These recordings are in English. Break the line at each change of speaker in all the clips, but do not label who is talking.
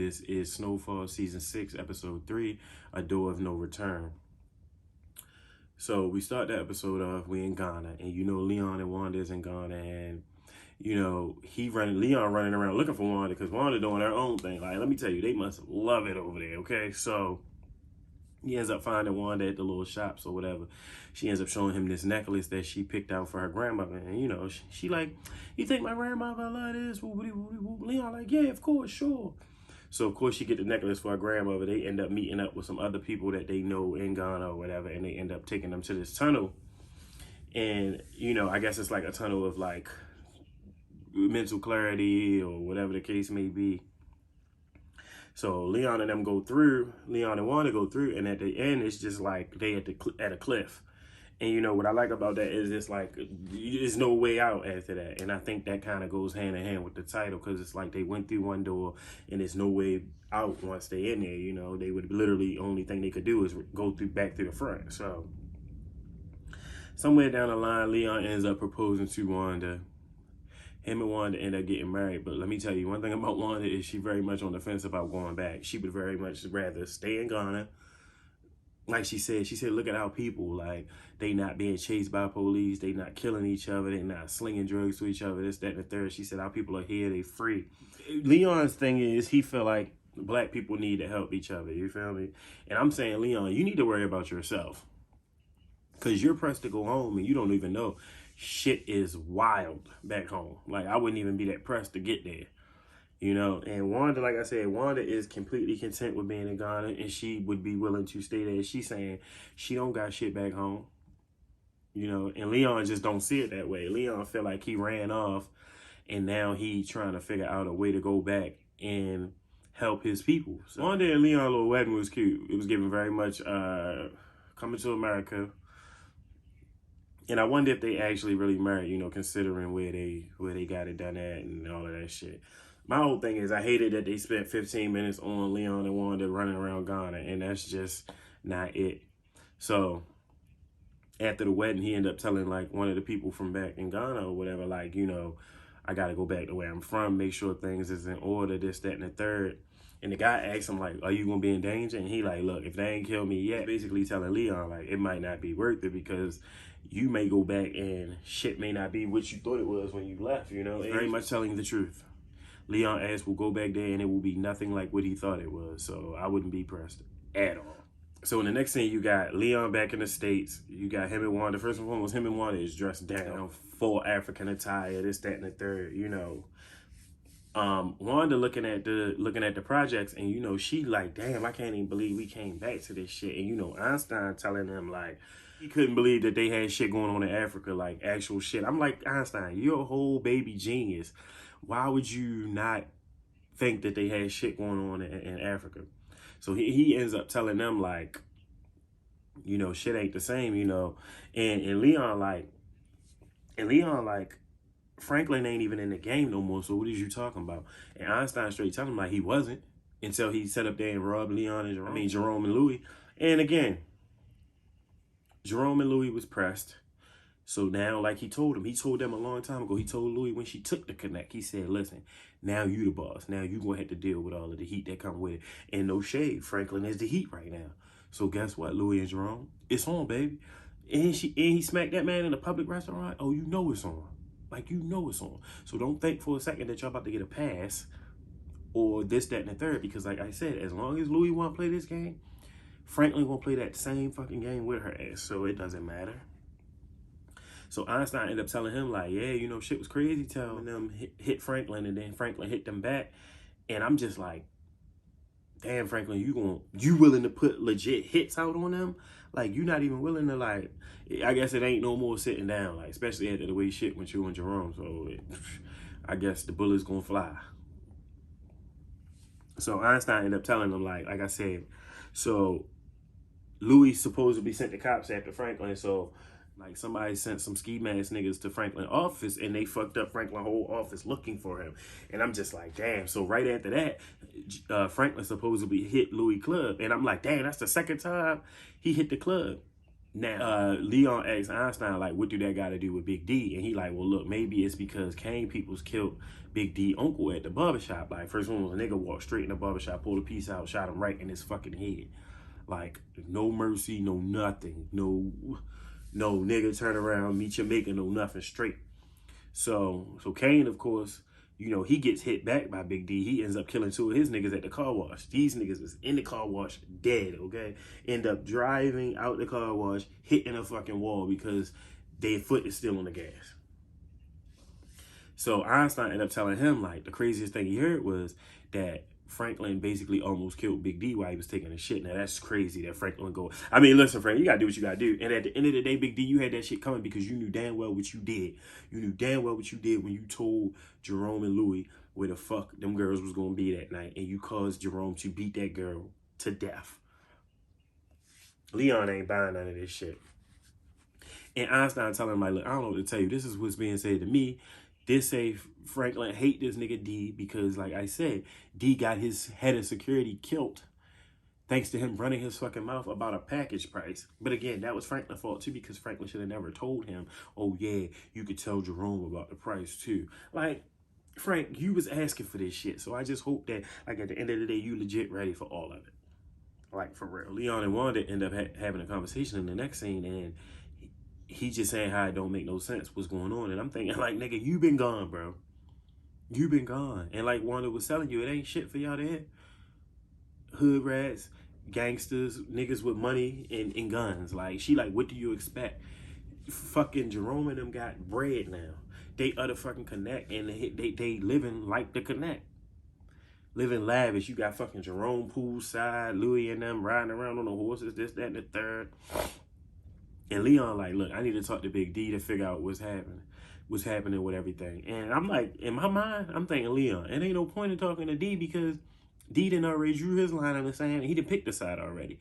this is Snowfall Season 6, Episode 3, A Door of No Return. So we start the episode off, we in Ghana, and you know Leon and Wanda is in Ghana, and you know, Leon running around looking for Wanda because Wanda doing her own thing. Like, let me tell you, they must love it over there, okay? So he ends up finding Wanda at the little shops or whatever. She ends up showing him this necklace that she picked out for her grandmother. And, you know, she like, you think my grandmother love this? Leon like, yeah, of course, sure. So, of course, she get the necklace for her grandmother. They end up meeting up with some other people that they know in Ghana or whatever. And they end up taking them to this tunnel. And, you know, I guess it's like a tunnel of like mental clarity or whatever the case may be. So Leon and Wanda go through, and at the end, it's just like they at a cliff. And you know, what I like about that is it's like, there's no way out after that. And I think that kind of goes hand in hand with the title, because it's like they went through one door and there's no way out once they're in there. You know, they would literally, only thing they could do is go back through the front. So somewhere down the line, Leon ends up proposing to Wanda. Him and Wanda end up getting married. But let me tell you, one thing about Wanda is she very much on the fence about going back. She would very much rather stay in Ghana. Like she said, look at our people. Like, they not being chased by police. They not killing each other. They not slinging drugs to each other. This, that, and the third. She said, our people are here. They free. Leon's thing is he feel like black people need to help each other. You feel me? And I'm saying, Leon, you need to worry about yourself. Because you're pressed to go home and you don't even know. Shit is wild back home. Like, I wouldn't even be that pressed to get there. You know, and Wanda, like I said, Wanda is completely content with being in Ghana, and she would be willing to stay there. She's saying she don't got shit back home. You know, and Leon just don't see it that way. Leon feel like he ran off, and now he trying to figure out a way to go back and help his people. So Wanda and Leon's little wedding was cute. It was given very much Coming to America. And I wonder if they actually really married, you know, considering where they got it done at and all of that shit. My whole thing is I hated that they spent 15 minutes on Leon and Wanda running around Ghana, and that's just not it. So after the wedding, he ended up telling like one of the people from back in Ghana or whatever, like, you know, I got to go back to where I'm from, make sure things is in order, this, that, and the third. And the guy asked him, like, are you going to be in danger? And he like, look, if they ain't killed me yet, basically telling Leon, like, it might not be worth it because you may go back and shit may not be what you thought it was when you left, you know? Very much telling the truth. Leon asked, will go back there and it will be nothing like what he thought it was. So I wouldn't be pressed at all. So in the next scene, you got Leon back in the States. You got him and Wanda. First and foremost, him and Wanda is dressed down, full African attire, this, that, and the third, you know. Wanda looking at the projects, and you know, she like, damn, I can't even believe we came back to this shit. And you know, Einstein telling them like he couldn't believe that they had shit going on in Africa, like actual shit. I'm like, Einstein, you're a whole baby genius. Why would you not think that they had shit going on in Africa? So he ends up telling them like, you know, shit ain't the same, you know. And Leon like, Franklin ain't even in the game no more, so what is you talking about? And Einstein straight telling him like he wasn't until he sat up there and robbed Jerome and Louis. And again, Jerome and Louis was pressed. So now, like he told them a long time ago, he told Louis when she took the connect, he said, listen, now you the boss. Now you gonna have to deal with all of the heat that come with it. And no shade, Franklin is the heat right now. So guess what, Louis and Jerome? It's on, baby. And he smacked that man in a public restaurant. Oh, you know it's on. Like, you know it's on. So don't think for a second that y'all about to get a pass or this, that, and the third. Because like I said, as long as Louis want to play this game, Franklin gonna play that same fucking game with her ass. So it doesn't matter. So Einstein ended up telling him like, yeah, you know, shit was crazy, telling them hit Franklin, and then Franklin hit them back. And I'm just like, damn, Franklin, you willing to put legit hits out on them? Like, you not even willing to, like, I guess it ain't no more sitting down, like, especially after the way shit went you and Jerome. So I guess the bullet's gonna fly. So Einstein ended up telling them, like I said, so Louis supposedly sent the cops after Franklin. So like somebody sent some ski mask niggas to Franklin's office, and they fucked up Franklin's whole office looking for him. And I'm just like, damn. So right after that, Franklin supposedly hit Louis' club. And I'm like, damn, that's the second time he hit the club. Now, Leon asked Einstein, like, what do that got to do with Big D? And he like, well, look, maybe it's because Kane peoples killed Big D uncle at the barbershop. Like, first one was a nigga walked straight in the barbershop, pulled a piece out, shot him right in his fucking head. Like, no mercy, no nothing. No nigga turn around, meet your maker, no nothing, straight. So Kane, of course, you know, he gets hit back by Big D. He ends up killing two of his niggas at the car wash. These niggas was in the car wash dead, okay? End up driving out the car wash, hitting a fucking wall because their foot is still on the gas. So Einstein ended up telling him, like, the craziest thing he heard was that Franklin basically almost killed Big D while he was taking a shit. Now, that's crazy that Franklin go, I mean, listen, Frank, you got to do what you got to do. And at the end of the day, Big D, you had that shit coming because you knew damn well what you did. You knew damn well what you did when you told Jerome and Louis where the fuck them girls was going to be that night. And you caused Jerome to beat that girl to death. Leon ain't buying none of this shit. And Einstein telling him, like, look, I don't know what to tell you. This is what's being said to me. This say Franklin hate this nigga D because, like I said, D got his head of security killed thanks to him running his fucking mouth about a package price. But again, that was Franklin's fault too because Franklin should have never told him, oh yeah, you could tell Jerome about the price too. Like, Frank, you was asking for this shit. So I just hope that, like, at the end of the day, you legit ready for all of it. Like, for real. Leon and Wanda end up having a conversation in the next scene, and he just saying how it don't make no sense what's going on. And I'm thinking, like, nigga, you been gone, bro. You been gone. And like Wanda was telling you, it ain't shit for y'all to hit. Hood rats, gangsters, niggas with money and guns. Like, she like, what do you expect? Fucking Jerome and them got bread now. They other fucking connect, and they living like the connect. Living lavish. You got fucking Jerome poolside, Louis and them riding around on the horses, this, that, and the third. And Leon like, look, I need to talk to Big D to figure out what's happening with everything. And I'm like, in my mind, I'm thinking, Leon, it ain't no point in talking to D because D done already drew his line in the sand and he done picked the side already.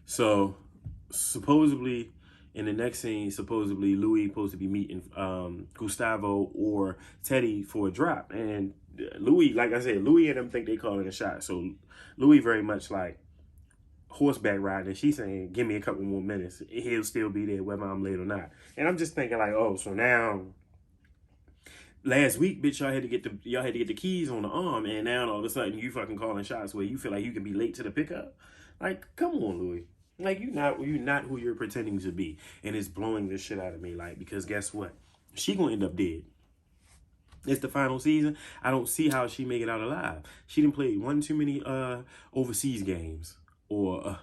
So supposedly in the next scene, supposedly Louis supposed to be meeting Gustavo or Teddy for a drop. And Louis, like I said, Louis and them think they calling a shot. So Louis very much like horseback riding, and she's saying, give me a couple more minutes. He'll still be there whether I'm late or not. And I'm just thinking like, oh, so now last week, bitch, y'all had to get the keys on the arm, and now all of a sudden you fucking calling shots where you feel like you can be late to the pickup. Like, come on, Louis. Like, you not who you're pretending to be. And it's blowing this shit out of me. Like, because guess what? She gonna end up dead. It's the final season. I don't see how she make it out alive. She didn't play one too many overseas games or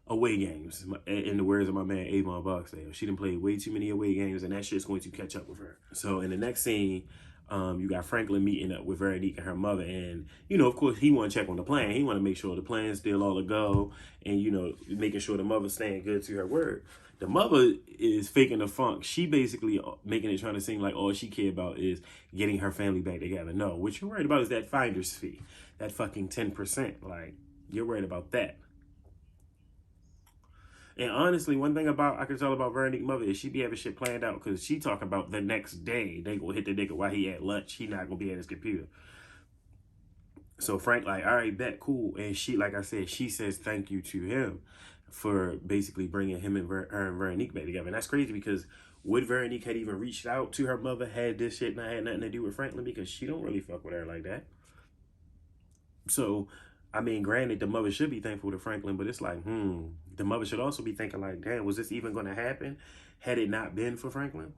away games. In the words of my man Avon Barksdale, she didn't play way too many away games, and that shit's going to catch up with her. So in the next scene, you got Franklin meeting up with Veronique and her mother, and you know, of course, he want to check on the plan. He want to make sure the plan's still all a go, and you know, making sure the mother's staying good to her word. The mother is faking the funk. She basically making it trying to seem like all she care about is getting her family back together. No, what you're worried about is that finder's fee, that fucking 10%. Like, you're worried about that. And honestly, one thing I can tell about Veronique's mother is she be having shit planned out because she talking about the next day they gonna hit the nigga while he at lunch. He not gonna be at his computer. So Frank like, all right, bet, cool. And she, like I said, she says thank you to him for basically bringing him and Veronique back together. And that's crazy because would Veronique had even reached out to her mother had this shit not had nothing to do with Franklin, because she don't really fuck with her like that. So, I mean, granted, the mother should be thankful to Franklin, but it's like, the mother should also be thinking like, damn, was this even going to happen had it not been for Franklin?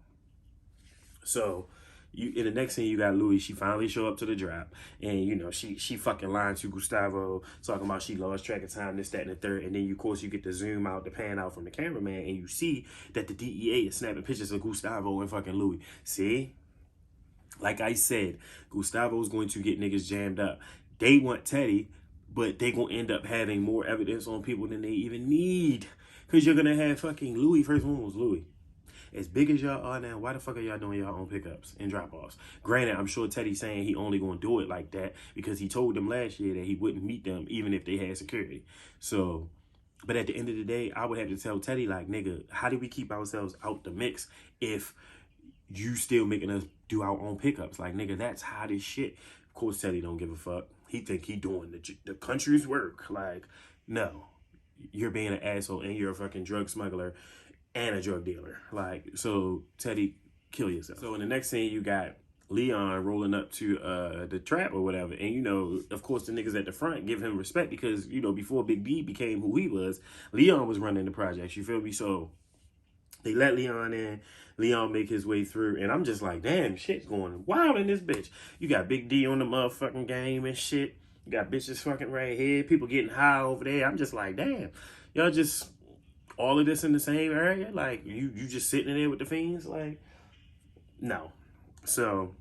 So, in the next scene, you got Louis. She finally show up to the drop, and you know she fucking lying to Gustavo, talking about she lost track of time, this, that, and the third. And then of course you get the zoom out, the pan out from the cameraman, and you see that the DEA is snapping pictures of Gustavo and fucking Louis. See, like I said, Gustavo's going to get niggas jammed up. They want Teddy, but they gonna end up having more evidence on people than they even need, because you're gonna have fucking Louis. First one was Louis. As big as y'all are now, why the fuck are y'all doing y'all own pickups and drop-offs? Granted, I'm sure Teddy's saying he only gonna do it like that because he told them last year that he wouldn't meet them even if they had security. So, but at the end of the day, I would have to tell Teddy, like, nigga, how do we keep ourselves out the mix if you still making us do our own pickups? Like, nigga, that's hot as shit. Of course, Teddy don't give a fuck. He think he doing the country's work. Like, no, you're being an asshole and you're a fucking drug smuggler and a drug dealer. Like, so Teddy, kill yourself. So in the next scene, you got Leon rolling up to the trap or whatever. And, you know, of course, the niggas at the front give him respect because, you know, before Big D became who he was, Leon was running the projects. You feel me? So they let Leon in. Leon make his way through. And I'm just like, damn, shit's going wild in this bitch. You got Big D on the motherfucking game and shit. You got bitches fucking right here. People getting high over there. I'm just like, damn. Y'all just all of this in the same area? Like, you just sitting in there with the fiends? Like, no. So,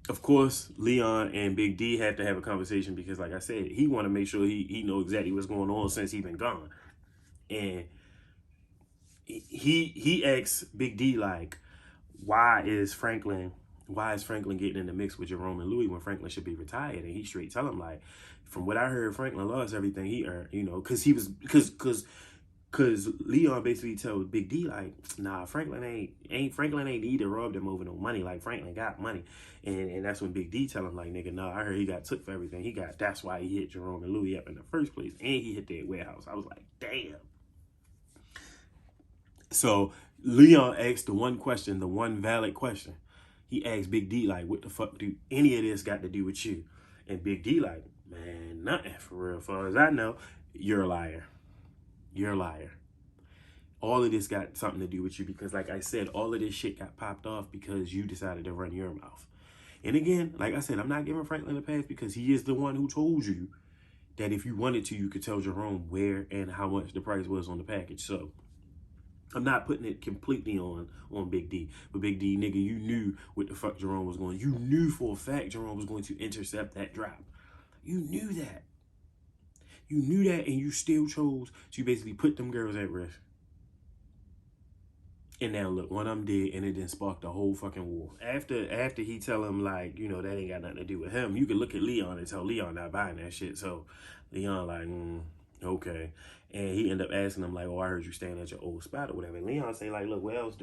of course, Leon and Big D had to have a conversation because, like I said, he want to make sure he know exactly what's going on since he been gone. And he asks Big D, like, why is Franklin getting in the mix with Jerome and Louis when Franklin should be retired? And he straight tell him, like, from what I heard, Franklin lost everything he earned, you know, because Leon basically told Big D, like, nah, Franklin ain't need to rob them over no money. Like, Franklin got money. And that's when Big D tell him, like, nigga, nah, I heard he got took for everything. That's why he hit Jerome and Louis up in the first place. And he hit their warehouse. I was like, damn. So Leon asked the one question, the one valid question. He asked Big D, like, what the fuck do any of this got to do with you? And Big D, like, man, nothing for real. As far as I know, you're a liar. You're a liar. All of this got something to do with you because, like I said, all of this shit got popped off because you decided to run your mouth. And again, like I said, I'm not giving Franklin a pass because he is the one who told you that if you wanted to, you could tell Jerome where and how much the price was on the package. So I'm not putting it completely on Big D. But Big D, nigga, you knew what the fuck Jerome was going. You knew for a fact Jerome was going to intercept that drop. You knew that. You knew that, and you still chose to basically put them girls at risk. And now look, one of them did, and it then sparked the whole fucking war. After he tell him, like, you know, that ain't got nothing to do with him, you can look at Leon and tell Leon not buying that shit. So Leon like, okay. And he end up asking him, like, oh, I heard you staying at your old spot or whatever. And Leon say, like, look, where else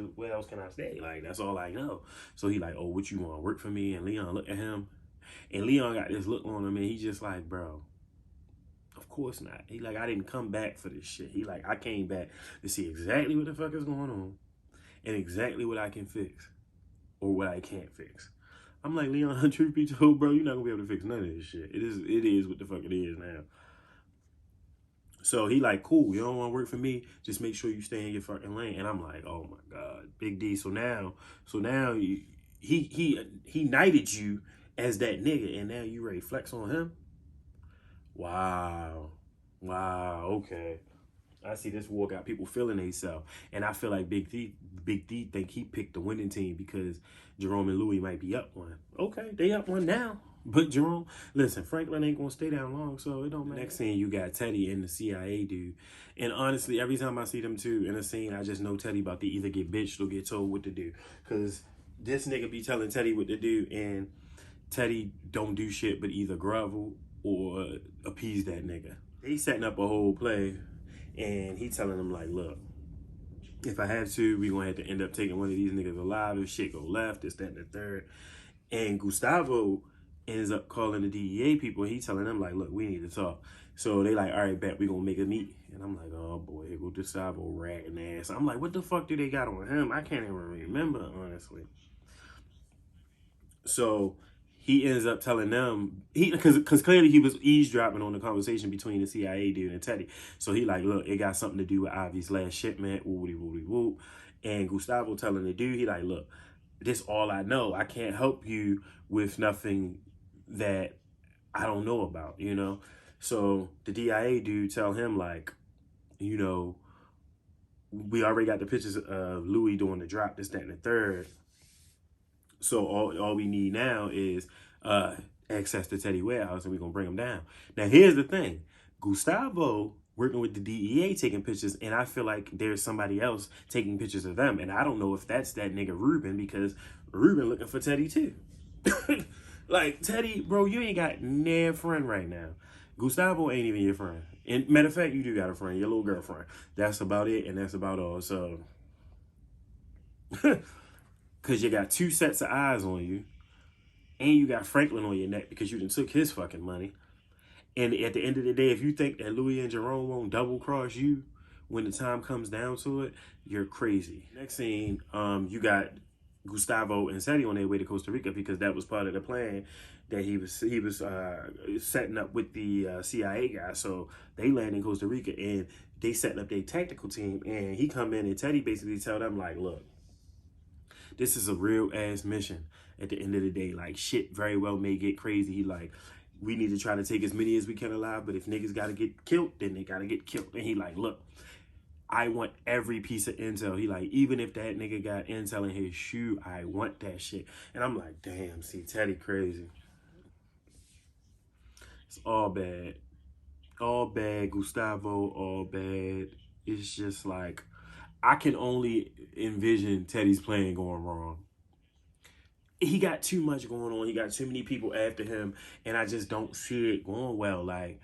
can I stay? Like, that's all I know. So he like, oh, what you want, work for me? And Leon look at him, and Leon got this look on him, and he just like, bro, of course not. He like, I didn't come back for this shit. He like, I came back to see exactly what the fuck is going on and exactly what I can fix or what I can't fix. I'm like, Leon, truth be told, bro, you're not gonna be able to fix none of this shit. It is what the fuck it is now. So he like, cool, you don't want to work for me, just make sure you stay in your fucking lane. And I'm like, oh my God, Big D. So now he knighted you as that nigga, and now you ready to flex on him? Wow, okay. I see this war got people feeling themselves. And I feel like Big D think he picked the winning team because Jerome and Louis might be up one. Okay, they up one now. But Jerome, listen, Franklin ain't gonna stay down long, so it don't matter. Next scene, you got Teddy and the CIA dude. And honestly, every time I see them two in a scene, I just know Teddy about to either get bitched or get told what to do. Because this nigga be telling Teddy what to do, and Teddy don't do shit but either grovel or appease that nigga. They setting up a whole play, and he telling them, like, look, if I have to, we gonna have to end up taking one of these niggas alive if shit go left, this, that, and the third. And Gustavo ends up calling the DEA people, and he telling them, like, look, we need to talk. So they like, all right, bet, we gonna make a meet. And I'm like, oh boy, here go Gustavo ratting ass. I'm like, what the fuck do they got on him? I can't even remember, honestly. So he ends up telling them, because clearly he was eavesdropping on the conversation between the CIA dude and Teddy. So he like, look, it got something to do with Ivy's last shipment, woody woody whoop. And Gustavo telling the dude, he like, look, this all I know. I can't help you with nothing that I don't know about, you know? So the DIA dude tell him, like, you know, we already got the pictures of Louis doing the drop, this, that, and the third. So all we need now is access to Teddy warehouse, and we're going to bring him down. Now, here's the thing. Gustavo working with the DEA taking pictures, and I feel like there's somebody else taking pictures of them. And I don't know if that's that nigga Ruben, because Ruben looking for Teddy too. Like, Teddy, bro, you ain't got no friend right now. Gustavo ain't even your friend. And matter of fact, you do got a friend, your little girlfriend. That's about it, and that's about all. So, because you got two sets of eyes on you, and you got Franklin on your neck because you done took his fucking money. And at the end of the day, if you think that Louis and Jerome won't double cross you when the time comes down to it, you're crazy. Next scene, you got Gustavo and Seti on their way to Costa Rica because that was part of the plan that he was setting up with the CIA guy. So they land in Costa Rica and they setting up their tactical team. And he come in and Teddy basically tell them like, look, this is a real ass mission. At the end of the day, like shit very well may get crazy. He like, we need to try to take as many as we can alive, but if niggas gotta get killed, then they gotta get killed. And he like, look, I want every piece of intel. He like, even if that nigga got intel in his shoe, I want that shit. And I'm like, damn, see, Teddy crazy. It's all bad. All bad, Gustavo, all bad. It's just like, I can only envision Teddy's plan going wrong. He got too much going on. He got too many people after him, and I just don't see it going well. Like,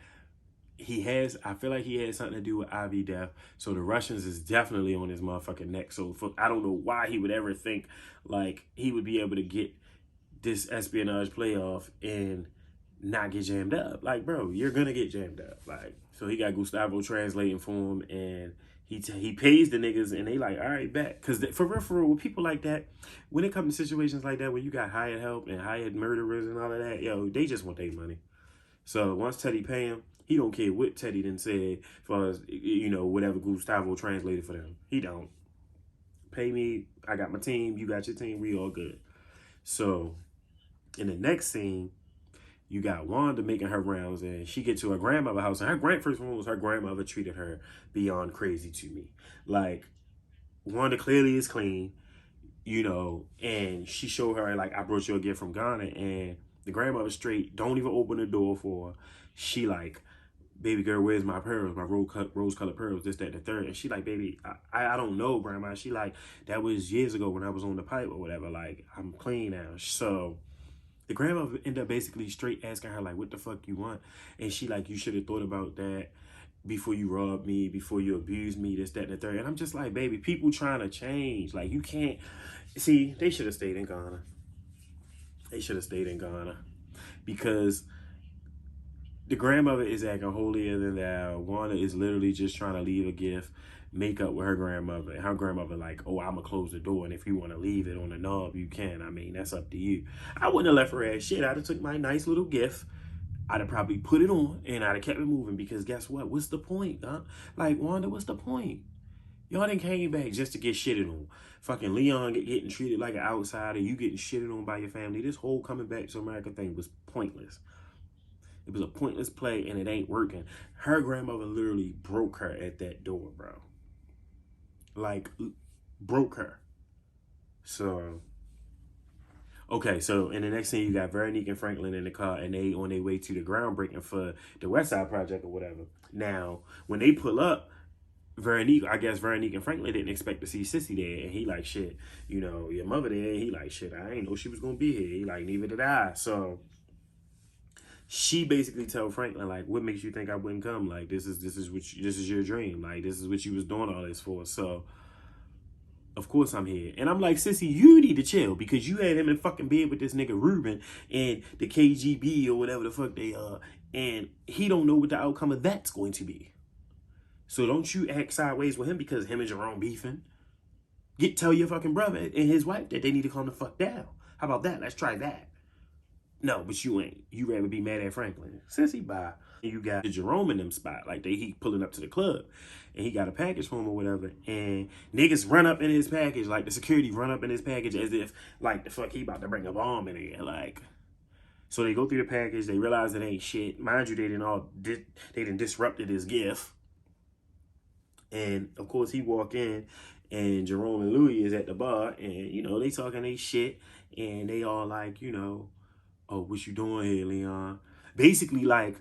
I feel like he had something to do with Ivy death. So the Russians is definitely on his motherfucking neck. So I don't know why he would ever think like he would be able to get this espionage playoff and not get jammed up. Like, bro, you're gonna get jammed up. Like, so he got Gustavo translating for him, and he pays the niggas, and they like, all right, bet. Because for real, with people like that, when it comes to situations like that, where you got hired help and hired murderers and all of that, yo, they just want their money. So once Teddy pay him, he don't care what Teddy done said as far as, you know, whatever Gustavo translated for them. He don't. Pay me, I got my team, you got your team, we all good. So in the next scene, you got Wanda making her rounds, and she get to her grandmother's house, and first one was her grandmother treated her beyond crazy to me. Like, Wanda clearly is clean, you know, and she showed her, like, I brought you a gift from Ghana, and the grandmother straight don't even open the door for her. She like, baby girl, where's my pearls, my rose-colored pearls, this, that, and the third. And she like, baby, I don't know, grandma. She like, that was years ago when I was on the pipe or whatever. Like, I'm clean now. So the grandmother ended up basically straight asking her, like, what the fuck you want? And she like, you should have thought about that before you robbed me, before you abused me, this, that, and the third. And I'm just like, baby, people trying to change. Like, you can't. See, they should have stayed in Ghana. They should have stayed in Ghana. Because the grandmother is acting holier than thou. Wanda is literally just trying to leave a gift, make up with her grandmother. And her grandmother like, oh, I'm going to close the door. And if you want to leave it on the knob, you can. I mean, that's up to you. I wouldn't have left her ass shit. I'd have took my nice little gift. I'd have probably put it on and I'd have kept it moving because guess what? What's the point, huh? Like, Wanda, what's the point? Y'all done came back just to get shitted on. Fucking Leon getting treated like an outsider. You getting shitted on by your family. This whole coming back to America thing was pointless. It was a pointless play and it ain't working. Her grandmother literally broke her at that door, bro. Like, broke her. So, okay, so in the next scene, you got Veronique and Franklin in the car and they on their way to the groundbreaking for the West Side Project or whatever. Now, when they pull up, I guess Veronique and Franklin didn't expect to see Sissy there. And he like, shit, you know, your mother there. He like, shit, I ain't know she was going to be here. He like, neither did I. So she basically tell Franklin, like, what makes you think I wouldn't come? Like, this is your dream. Like, this is what you was doing all this for. So, of course I'm here. And I'm like, Sissy, you need to chill because you had him in fucking bed with this nigga Ruben and the KGB or whatever the fuck they are. And he don't know what the outcome of that's going to be. So don't you act sideways with him because him and Jerome beefing. Tell your fucking brother and his wife that they need to calm the fuck down. How about that? Let's try that. No, but you ain't. You rather be mad at Franklin. Sissy, bye. You got Jerome in them spot. Like, he pulling up to the club. And he got a package for him or whatever. And niggas run up in his package. Like, the security run up in his package as if, like, the fuck he about to bring a bomb in here. Like, so they go through the package. They realize it ain't shit. Mind you, they done disrupted his gift. And, of course, he walk in. And Jerome and Louis is at the bar. And, you know, they talking they shit. And they all like, you know, oh, what you doing here, Leon? Basically, like,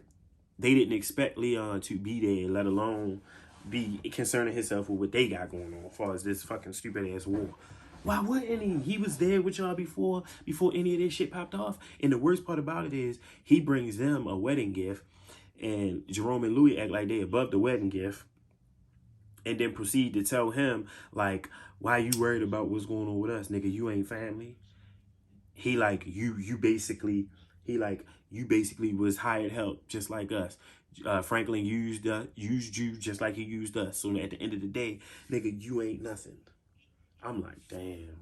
they didn't expect Leon to be there, let alone be concerning himself with what they got going on as far as this fucking stupid-ass war. Why wouldn't he? He was there with y'all before any of this shit popped off. And the worst part about it is he brings them a wedding gift, and Jerome and Louis act like they above the wedding gift, and then proceed to tell him, like, why you worried about what's going on with us, nigga? You ain't family. he like you basically he like you basically was hired help just like us. Franklin used you just like he used us. So at the end of the day, nigga, you ain't nothing. I'm like, damn.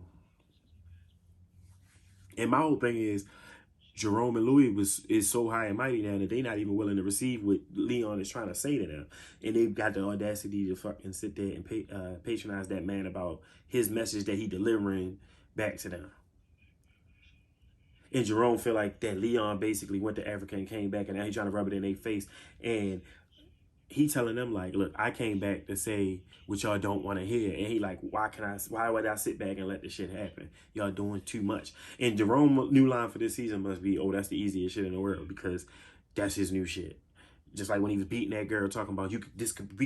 And my whole thing is Jerome and Louis is so high and mighty now that they not even willing to receive what Leon is trying to say to them, and they've got the audacity to fucking sit there and patronize that man about his message that he delivering back to them. And Jerome feel like that Leon basically went to Africa and came back, and now he's trying to rub it in their face, and he telling them like, look, I came back to say what y'all don't want to hear. And he like, why would I sit back and let this shit happen? Y'all doing too much. And Jerome new line for this season must be, oh, that's the easiest shit in the world, because that's his new shit. Just like when he was beating that girl, talking about this could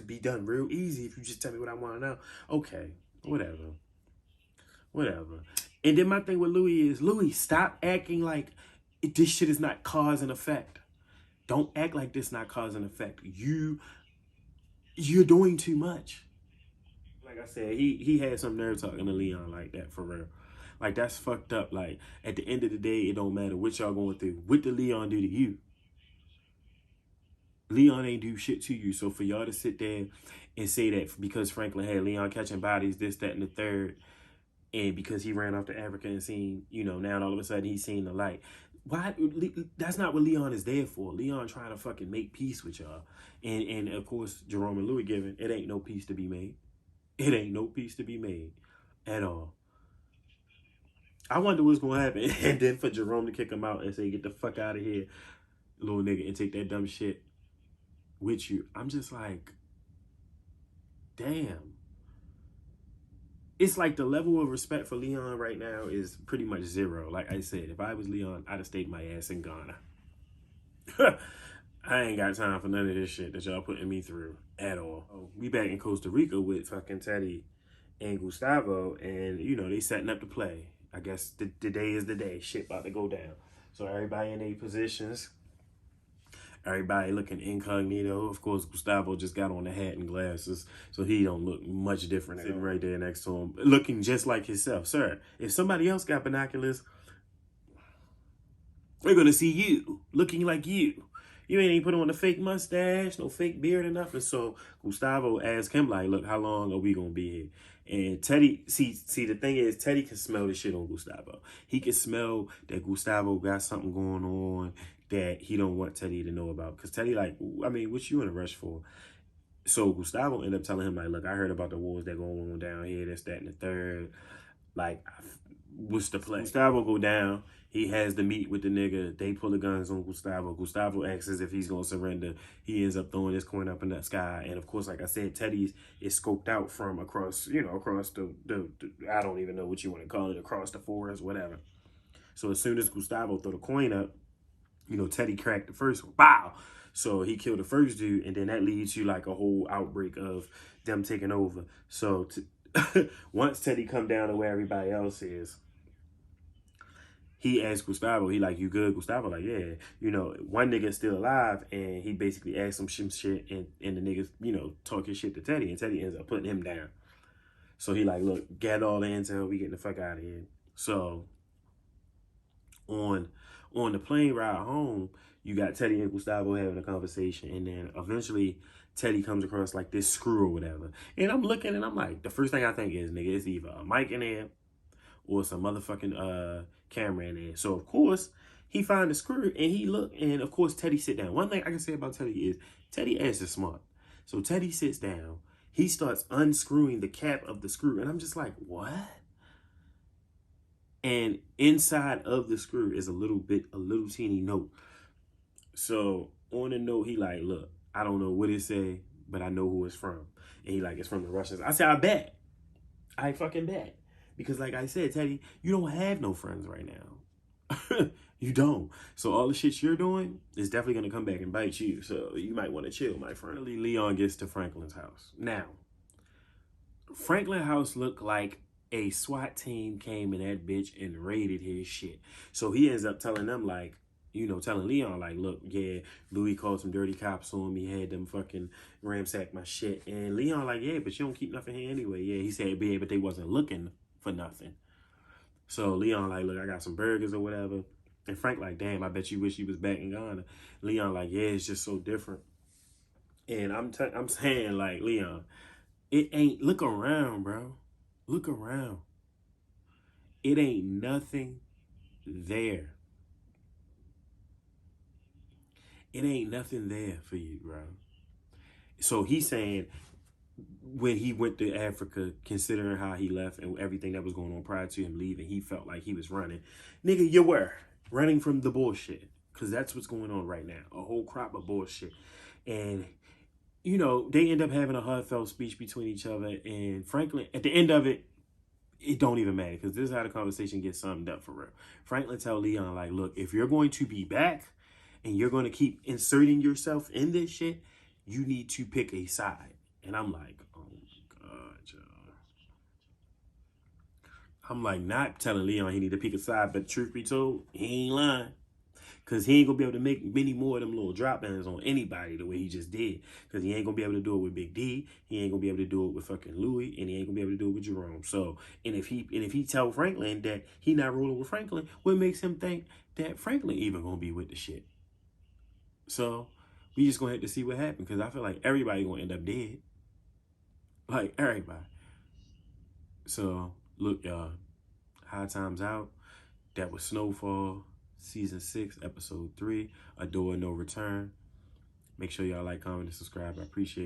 be done real easy if you just tell me what I want to know. Okay, whatever. And then my thing with Louis is, Louis, stop acting like this shit is not cause and effect. Don't act like this not cause and effect. You're doing too much. Like I said, he had some nerve talking to Leon like that, for real. Like, that's fucked up. Like, at the end of the day, it don't matter what y'all going through. What did Leon do to you? Leon ain't do shit to you. So for y'all to sit there and say that because Franklin had Leon catching bodies, this, that, and the third, and because he ran off to Africa and seen, now all of a sudden he's seen the light. Why? That's not what Leon is there for. Leon trying to fucking make peace with y'all. And of course, Jerome and Louis giving, it ain't no peace to be made. It ain't no peace to be made at all. I wonder what's going to happen. And then for Jerome to kick him out and say, get the fuck out of here, little nigga, and take that dumb shit with you. I'm just like, damn. It's like the level of respect for Leon right now is pretty much zero. Like I said, if I was Leon, I'd have stayed my ass in Ghana. I ain't got time for none of this shit that y'all putting me through at all. We back in Costa Rica with fucking Teddy and Gustavo, and they setting up to play. I guess the day is the day. Shit about to go down. So everybody in their positions. Everybody looking incognito. Of course, Gustavo just got on the hat and glasses, so he don't look much different. Sitting right there next to him, looking just like himself. Sir, if somebody else got binoculars, we're going to see you looking like you. You ain't even put on a fake mustache, no fake beard or nothing. So Gustavo asked him, like, look, how long are we going to be here? And Teddy, see, the thing is, Teddy can smell the shit on Gustavo. He can smell that Gustavo got something going on that he don't want Teddy to know about. Because Teddy, like, I mean, what you in a rush for? So Gustavo ended up telling him, like, look, I heard about the wars that going on down here, this, that, and the third. Like, what's the play? Gustavo go down. He has the meet with the nigga. They pull the guns on Gustavo. Gustavo asks if he's going to surrender. He ends up throwing his coin up in the sky. And, of course, like I said, Teddy's is scoped out from across, across the I don't even know what you want to call it, across the forest, whatever. So as soon as Gustavo throw the coin up, Teddy cracked the first one. Wow. So he killed the first dude, and then that leads to, like, a whole outbreak of them taking over. So once Teddy come down to where everybody else is, he asked Gustavo, he like, you good? Gustavo like, yeah. One nigga's still alive, and he basically asked him some shit, and the niggas, talk his shit to Teddy, and Teddy ends up putting him down. So he like, look, get all the intel, we getting the fuck out of here. So on the plane ride home, you got Teddy and Gustavo having a conversation, and then eventually Teddy comes across like this screw or whatever. And I'm looking and I'm like, the first thing I think is, nigga, it's either a mic in there or some motherfucking camera in there. So of course he find the screw and he look, and of course Teddy sit down. One thing I can say about Teddy is Teddy ass is smart. So Teddy sits down, he starts unscrewing the cap of the screw, and I'm just like, what? And inside of the screw is a little teeny note. So on the note, he like, look, I don't know what it say, but I know who it's from. And he like, it's from the Russians. I said, I bet. I fucking bet. Because like I said, Teddy, you don't have no friends right now. You don't. So all the shit you're doing is definitely going to come back and bite you. So you might want to chill, my friend. Leon gets to Franklin's house. Now, Franklin house looked like a SWAT team came in that bitch and raided his shit. So he ends up telling them, like, telling Leon, like, look, yeah, Louis called some dirty cops on me, had them fucking ransack my shit. And Leon like, yeah, but you don't keep nothing here anyway. Yeah, he said, yeah, but they wasn't looking for nothing. So Leon like, look, I got some burgers or whatever. And Frank like, damn, I bet you wish you was back in Ghana. Leon like, yeah, it's just so different. And I'm saying like, Leon, it ain't, look around, bro. Look around. It ain't nothing there. It ain't nothing there for you, bro. So he's saying when he went to Africa, considering how he left and everything that was going on prior to him leaving, he felt like he was running. Nigga, you were running from the bullshit. Because that's what's going on right now. A whole crop of bullshit. And, you know, they end up having a heartfelt speech between each other. And Franklin, at the end of it, it don't even matter. Because this is how the conversation gets summed up for real. Franklin tell Leon, like, look, if you're going to be back and you're going to keep inserting yourself in this shit, you need to pick a side. And I'm like, oh my God, y'all. I'm like, not telling Leon he need to pick a side, but truth be told, he ain't lying. Because he ain't going to be able to make many more of them little drop-downs on anybody the way he just did. Because he ain't going to be able to do it with Big D. He ain't going to be able to do it with fucking Louis. And he ain't going to be able to do it with Jerome. So, and if he tell Franklin that he not rolling with Franklin, what makes him think that Franklin even going to be with the shit? So, we just going to have to see what happens. Because I feel like everybody going to end up dead. Like, everybody. So, look, y'all. High Times out. That was Snowfall. Season 6, Episode 3. A Door of No Return. Make sure y'all like, comment, and subscribe. I appreciate it.